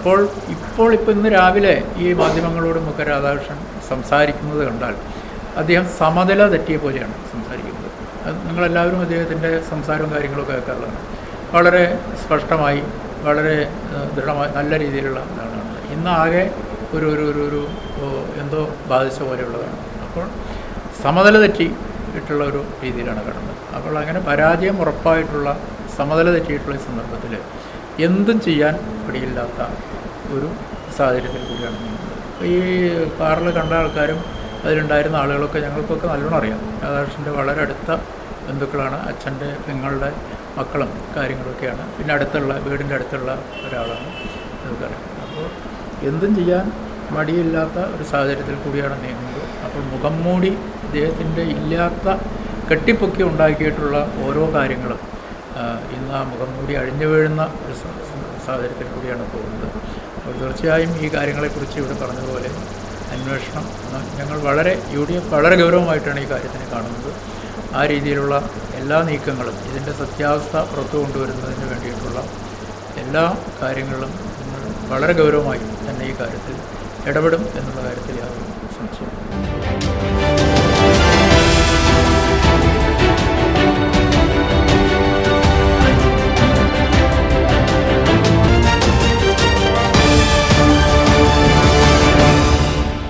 അപ്പോൾ ഇപ്പോൾ ഇന്ന് രാവിലെ ഈ മാധ്യമങ്ങളോടുമൊക്കെ രാധാകൃഷ്ണൻ സംസാരിക്കുന്നത് കണ്ടാൽ അദ്ദേഹം സമനില തെറ്റിയ പോലെയാണ് സംസാരിക്കുന്നത്. നിങ്ങളെല്ലാവരും അദ്ദേഹത്തിൻ്റെ സംസാരവും കാര്യങ്ങളൊക്കെ കേൾക്കാറുള്ളതാണ്. വളരെ സ്പഷ്ടമായി, വളരെ ദൃഢമായി, നല്ല രീതിയിലുള്ള ഇതാണ്. ഇന്നാകെ ഒരു ഒരു ഒരു ഒരു എന്തോ ബാധിച്ച പോലെയുള്ളതാണ്. അപ്പോൾ സമനില തെറ്റിയിട്ടുള്ള ഒരു രീതിയിലാണ് കാണുന്നത്. അപ്പോൾ അങ്ങനെ പരാജയം ഉറപ്പായിട്ടുള്ള, സമനില തെറ്റിയിട്ടുള്ള ഈ സന്ദർഭത്തിൽ എന്തും ചെയ്യാൻ പിടിയില്ലാത്ത ഒരു സാഹചര്യത്തിൽ കൂടിയാണ് നീങ്ങുന്നത്. ഈ കാറിൽ കണ്ട ആൾക്കാരും അതിലുണ്ടായിരുന്ന ആളുകളൊക്കെ ഞങ്ങൾക്കൊക്കെ നല്ലോണം അറിയാം. രാധാകൃഷ്ണൻ്റെ വളരെ അടുത്ത ബന്ധുക്കളാണ്. അച്ഛൻ്റെ പെങ്ങളുടെ മക്കളും കാര്യങ്ങളൊക്കെയാണ്. പിന്നെ വീടിൻ്റെ അടുത്തുള്ള ഒരാളാണ്, നമുക്കറിയാം. അപ്പോൾ എന്തും ചെയ്യാൻ മടിയില്ലാത്ത ഒരു സാഹചര്യത്തിൽ കൂടിയാണ് നീങ്ങുന്നത്. അപ്പോൾ മുഖം മൂടി അദ്ദേഹത്തിൻ്റെ ഇല്ലാത്ത കെട്ടിപ്പൊക്കി ഉണ്ടാക്കിയിട്ടുള്ള ഓരോ കാര്യങ്ങളും ഇന്ന് ആ മുഖം മൂടി അഴിഞ്ഞു വീഴുന്ന ഒരു സാഹചര്യത്തിൽ കൂടിയാണ് പോകുന്നത്. അപ്പോൾ തീർച്ചയായും ഈ കാര്യങ്ങളെക്കുറിച്ച് ഇവിടെ പറഞ്ഞതുപോലെ അന്വേഷണം ഞങ്ങൾ UDF വളരെ ഗൗരവമായിട്ടാണ് ഈ കാര്യത്തിനെ കാണുന്നത്. ആ രീതിയിലുള്ള എല്ലാ നീക്കങ്ങളും, ഇതിൻ്റെ സത്യാവസ്ഥ പുറത്തു കൊണ്ടുവരുന്നതിന് വേണ്ടിയിട്ടുള്ള എല്ലാ കാര്യങ്ങളും വളരെ ഗൗരവമായി തന്നെ ഈ കാര്യത്തിൽ ഇടപെടും എന്നുള്ള കാര്യത്തിൽ യാതൊരു സംശയമില്ല.